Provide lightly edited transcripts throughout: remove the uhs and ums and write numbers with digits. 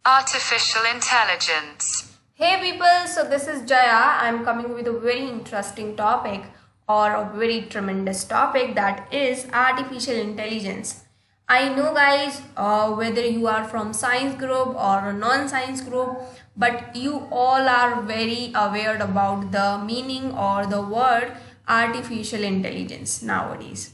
Artificial intelligence. Hey people, so this is Jaya. I'm coming with a very interesting topic or a very tremendous topic, that is artificial intelligence. I know guys, whether you are from science group or a non-science group, but you all are very aware about the meaning or the word artificial intelligence nowadays.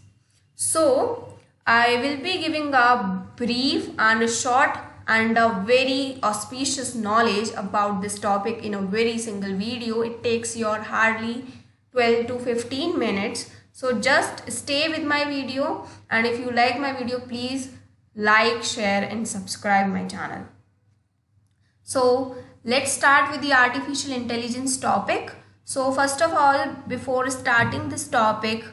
So, I will be giving a brief and a short and a very auspicious knowledge about this topic in a very single video. It takes your hardly 12 to 15 minutes. So just stay with my video, and if you like my video, please like, share and subscribe my channel. So let's start with the artificial intelligence topic. So first of all, before starting this topic,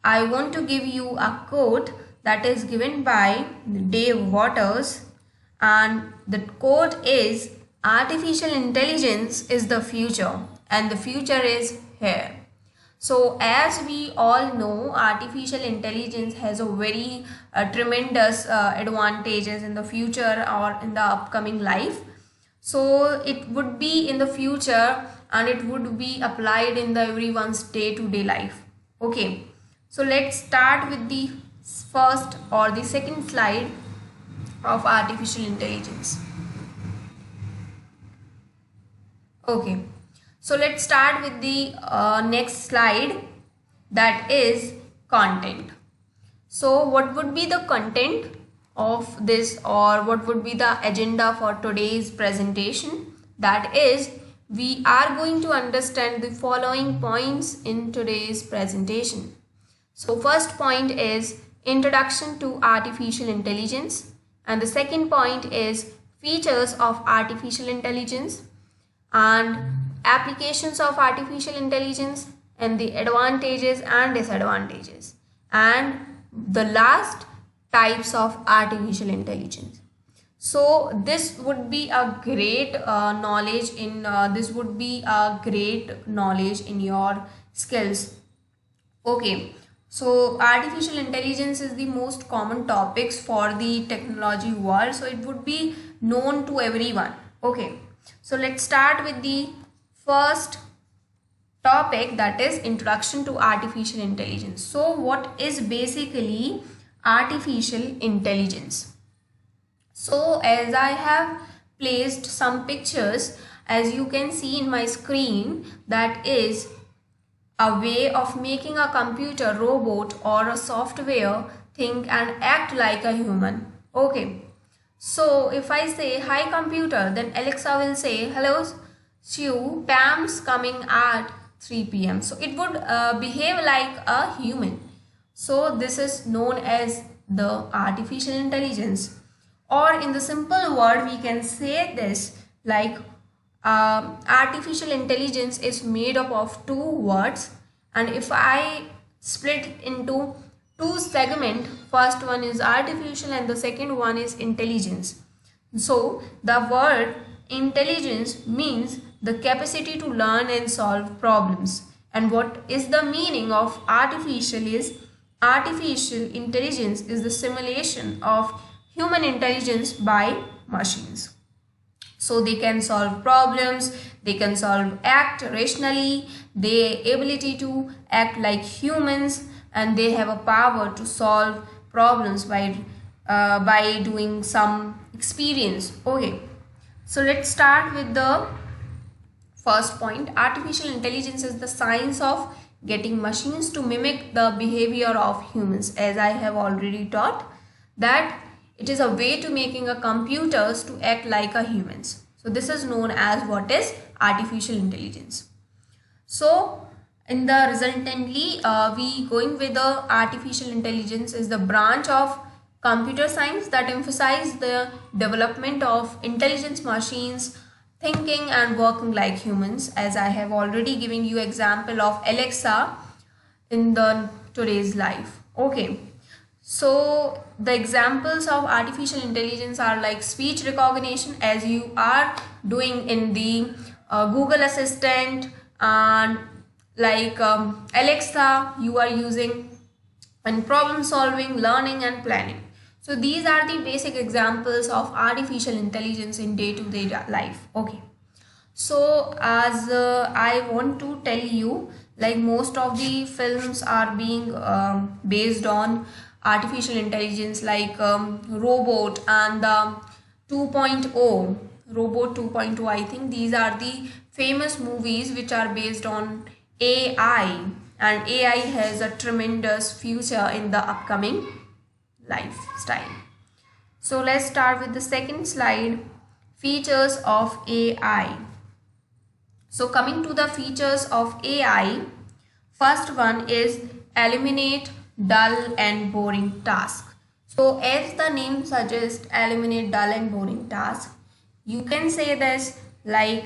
I want to give you a quote that is given by Dave Waters, and the quote is, artificial intelligence is the future and the future is here. So as we all know, artificial intelligence has a very tremendous advantages in the future or in the upcoming life. So it would be in the future and it would be applied in the everyone's day-to-day life. Okay, so let's start with the first or the second slide of artificial intelligence. Okay, so let's start with the next slide, that is content. So what would be the content of this, or what would be the agenda for today's presentation? That is, we are going to understand the following points in today's presentation. So first point is introduction to artificial intelligence, and the second point is features of artificial intelligence and applications of artificial intelligence and the advantages and disadvantages, and the last, types of artificial intelligence. So this would be a great knowledge in your skills. Okay, so artificial intelligence is the most common topics for the technology world, so it would be known to everyone. Okay, so let's start with the first topic, that is introduction to artificial intelligence. So what is basically artificial intelligence? So as I have placed some pictures, as you can see in my screen, that is a way of making a computer, robot or a software think and act like a human. Okay, so if I say hi computer, then Alexa will say hello Sue, Pam's coming at 3 p.m. So it would behave like a human. So this is known as the artificial intelligence, or in the simple word we can say this like artificial intelligence is made up of two words, and if I split into two segments, first one is artificial and the second one is intelligence. So the word intelligence means the capacity to learn and solve problems, and what is the meaning of artificial is, artificial intelligence is the simulation of human intelligence by machines. So they can solve problems, they can act rationally, they ability to act like humans, and they have a power to solve problems by doing some experience. Okay, so let's start with the first point. Artificial intelligence is the science of getting machines to mimic the behavior of humans. As I have already taught, that it is a way to making a computers to act like a humans. So this is known as what is artificial intelligence. So in the resultantly, we going with the artificial intelligence is the branch of computer science that emphasize the development of intelligence machines thinking and working like humans, as I have already given you example of Alexa in the today's life. Okay, so the examples of artificial intelligence are like speech recognition, as you are doing in the Google Assistant, and like Alexa you are using, and problem solving, learning and planning. So these are the basic examples of artificial intelligence in day-to-day life. Okay. So as I want to tell you, like most of the films are being based on artificial intelligence, like Robot and the 2.0, Robot 2.0. I think these are the famous movies which are based on AI, and AI has a tremendous future in the upcoming lifestyle. So let's start with the second slide, features of AI. So coming to the features of AI, first one is eliminate dull and boring tasks. So as the name suggests, eliminate dull and boring tasks. You can say this like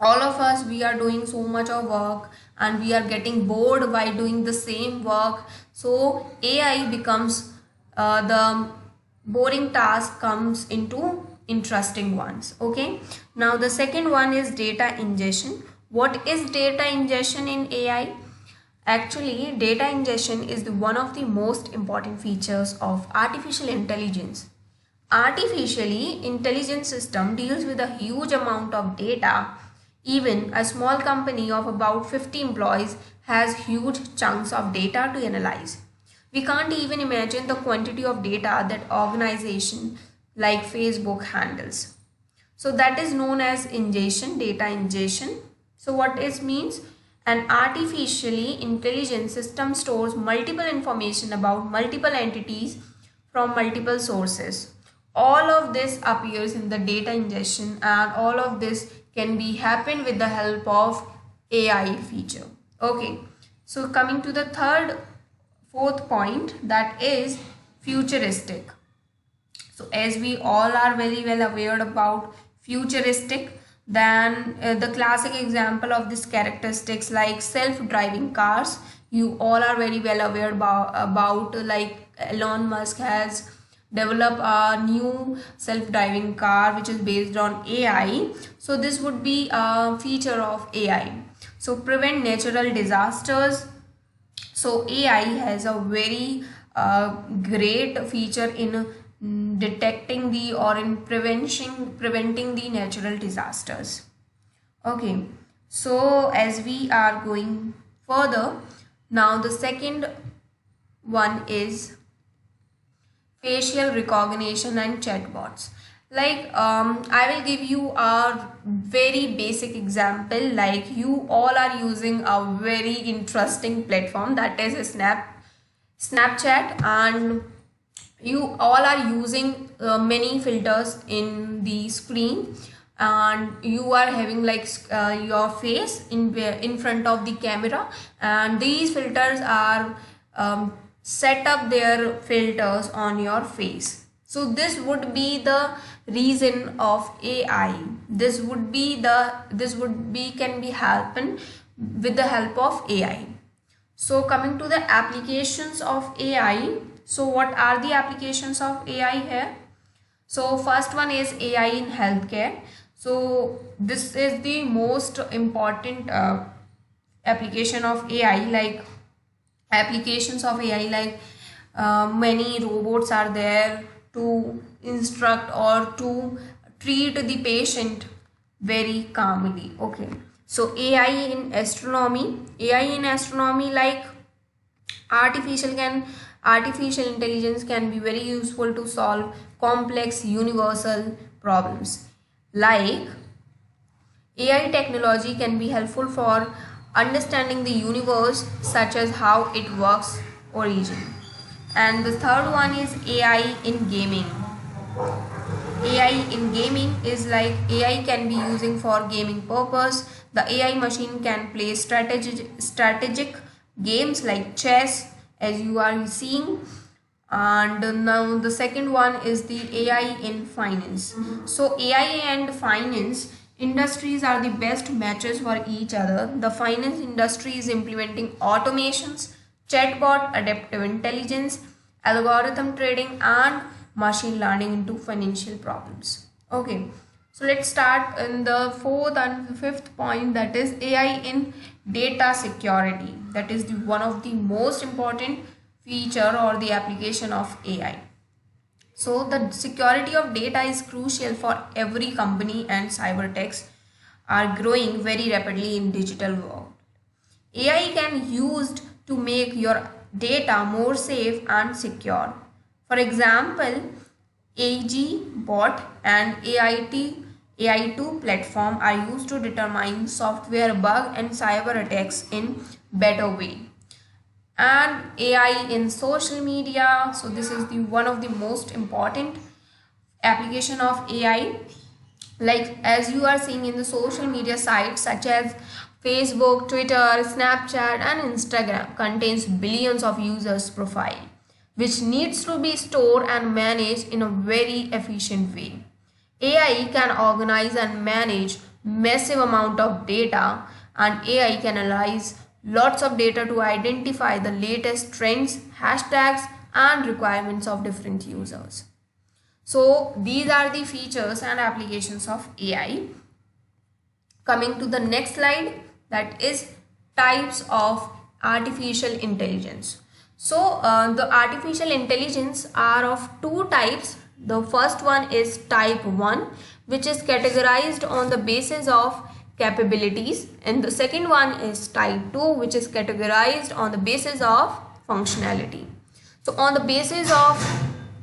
all of us, we are doing so much of work and we are getting bored by doing the same work. So AI becomes the boring task comes into interesting ones. Okay, now the second one is data ingestion. What is data ingestion in AI? Actually, data ingestion is one of the most important features of artificial intelligence. Artificially intelligent system deals with a huge amount of data. Even a small company of about 50 employees has huge chunks of data to analyze. We can't even imagine the quantity of data that organization like Facebook handles. So that is known as ingestion, data ingestion. So what it means? An artificially intelligent system stores multiple information about multiple entities from multiple sources. All of this appears in the data ingestion, and all of this can be happen with the help of AI feature. Okay, so coming to the fourth point, that is futuristic. So as we all are very well aware about futuristic, then the classic example of this characteristics like self-driving cars, you all are very well aware about like Elon Musk has developed a new self-driving car which is based on AI. So this would be a feature of AI. So prevent natural disasters. So AI has a very great feature in detecting the or in preventing the natural disasters. Okay, so as we are going further, now the second one is facial recognition and chatbots. Like I will give you a very basic example. Like you all are using a very interesting platform, that is a Snapchat, and you all are using many filters in the screen, and you are having like your face in front of the camera, and these filters are set up their filters on your face. So this would be the reason of AI. This would be can be happen with the help of AI. So coming to the applications of AI, so what are the applications of AI here? So first one is AI in healthcare. So this is the most important application of AI. Like applications of AI, like many robots are there to instruct or to treat the patient very calmly. Okay, so AI in astronomy, like artificial intelligence can be very useful to solve complex universal problems. Like AI technology can be helpful for understanding the universe, such as how it works origin. And the third one is AI in gaming. AI in gaming is like AI can be using for gaming purpose. The AI machine can play strategic games like chess, as you are seeing. And now the second one is the AI in finance. So AI and finance industries are the best matches for each other. The finance industry is implementing automations, chatbot, adaptive intelligence, algorithm trading, and machine learning into financial problems. Okay, so let's start in the fourth and fifth point, that is AI in data security. That is one of the most important feature or the application of AI. So the security of data is crucial for every company, and cyber techs are growing very rapidly in digital world. AI can used to make your data more safe and secure. For example, AG bot and AI2 platform are used to determine software bug and cyber attacks in better way. And AI in social media, so this is the one of the most important application of AI. Like as you are seeing in the social media sites such as Facebook, Twitter, Snapchat and Instagram contains billions of users profile, which needs to be stored and managed in a very efficient way. AI can organize and manage massive amount of data, and AI can analyze lots of data to identify the latest trends, hashtags and requirements of different users. So these are the features and applications of AI. Coming to the next slide, that is types of artificial intelligence. So the artificial intelligence are of two types. The first one is type 1, which is categorized on the basis of capabilities, and the second one is type 2, which is categorized on the basis of functionality. So on the basis of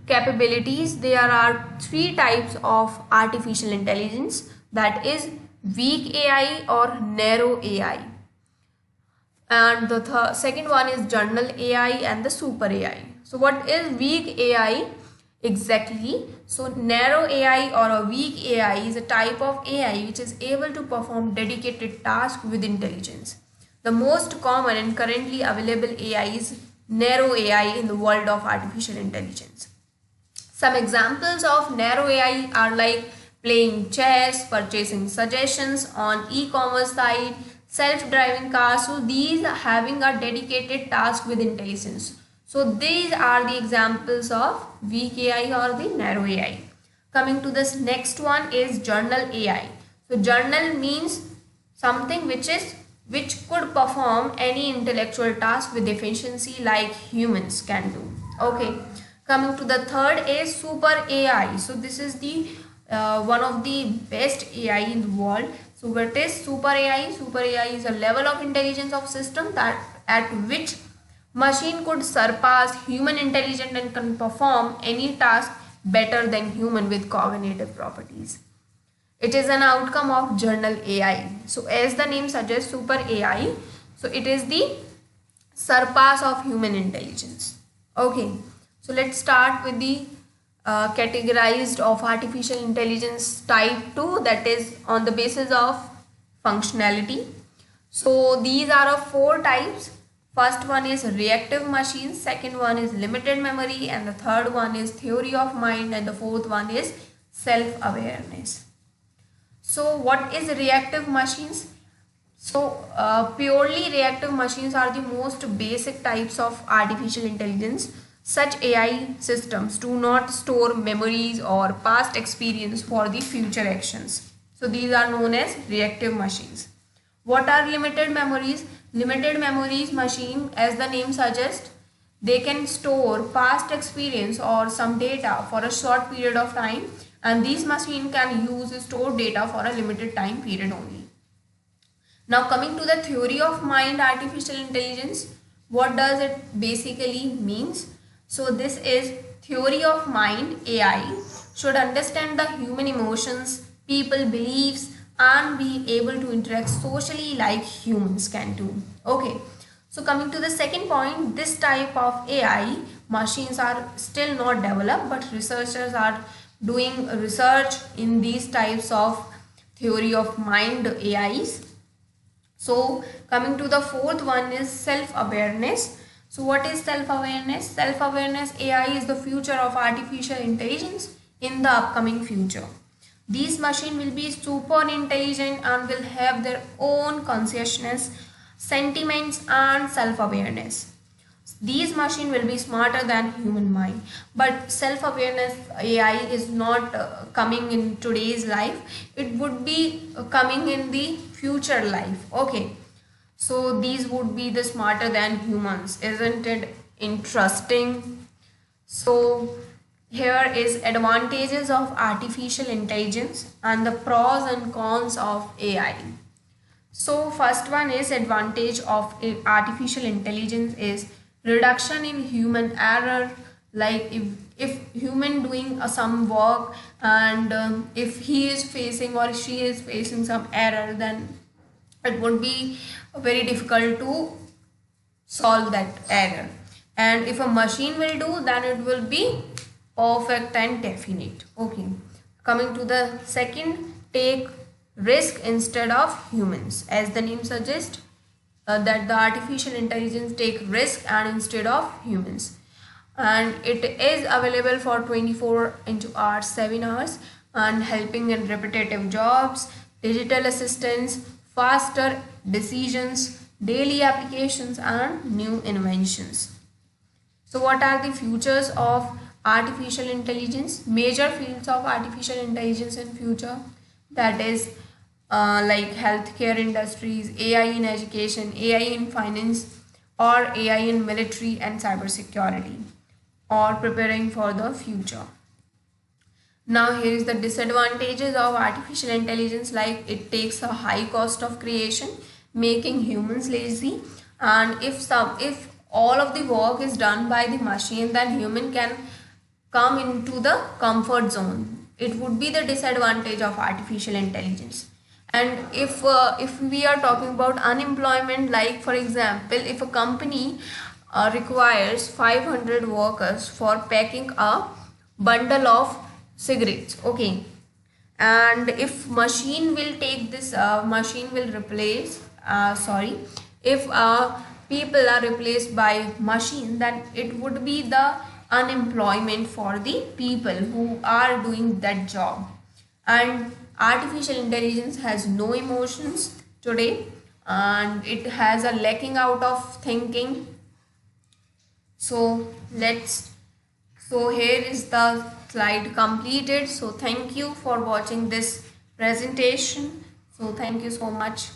capabilities, there are three types of artificial intelligence, that is weak AI or narrow AI, and the second one is general AI and the super AI. So what is weak AI exactly? So narrow AI or a weak AI is a type of AI which is able to perform dedicated tasks with intelligence. The most common and currently available AI is narrow AI in the world of artificial intelligence. Some examples of narrow AI are like playing chess, purchasing suggestions on e-commerce site, self-driving cars. So these are having a dedicated task with intelligence. So these are the examples of weak AI or the narrow AI. Coming to this next one is journal AI. So journal means something which could perform any intellectual task with efficiency like humans can do. Okay. Coming to the third is super AI. So this is the one of the best AI in the world. So what is super AI? Super AI is a level of intelligence of system that at which machine could surpass human intelligence and can perform any task better than human with cognitive properties. It is an outcome of journal AI. So as the name suggests, super AI, so it is the surpass of human intelligence. Okay, so let's start with the categorized of artificial intelligence type 2, that is on the basis of functionality. So these are of four types. First one is reactive machines, second one is limited memory, and the third one is theory of mind, and the fourth one is self-awareness. So what is reactive machines? So purely reactive machines are the most basic types of artificial intelligence. Such AI systems do not store memories or past experience for the future actions. So these are known as reactive machines. What are limited memories? Limited memories machine, as the name suggests, they can store past experience or some data for a short period of time, and these machine can use stored data for a limited time period only. Now coming to the theory of mind artificial intelligence, what does it basically means? So this is theory of mind AI should understand the human emotions, people beliefs and be able to interact socially like humans can do. Okay. So coming to the second point, this type of AI machines are still not developed, but researchers are doing research in these types of theory of mind AIs. So coming to the fourth one is self-awareness. So what is self-awareness? Self-awareness AI is the future of artificial intelligence in the upcoming future. These machines will be super intelligent and will have their own consciousness, sentiments and self-awareness. These machines will be smarter than human mind, but self-awareness AI is not coming in today's life. It would be coming in the future life. Okay, so these would be the smarter than humans. Isn't it interesting? So here is advantages of artificial intelligence and the pros and cons of AI. So first one is advantage of artificial intelligence is reduction in human error. Like if human doing some work, and if he is facing or she is facing some error, then it would be very difficult to solve that error. And if a machine will do, then it will be perfect and definite. Okay, coming to the second, take risk instead of humans. As the name suggests, that the artificial intelligence take risk and instead of humans, and it is available for 24 into hours 7 hours, and helping in repetitive jobs, digital assistance, faster decisions, daily applications and new inventions. So what are the futures of artificial intelligence? Major fields of artificial intelligence in future, that is like healthcare industries, AI in education, AI in finance, or AI in military and cybersecurity, or preparing for the future. Now here is the disadvantages of artificial intelligence, like it takes a high cost of creation, making humans lazy, and if all of the work is done by the machine, then human can come into the comfort zone. It would be the disadvantage of artificial intelligence. And if we are talking about unemployment, like for example, if a company requires 500 workers for packing a bundle of cigarettes, okay, and if machine will take this, machine will replace, sorry, if people are replaced by machine, then it would be the unemployment for the people who are doing that job. And artificial intelligence has no emotions today, and it has a lacking out of thinking. So let's, so here is the slide completed. So thank you for watching this presentation. So thank you so much.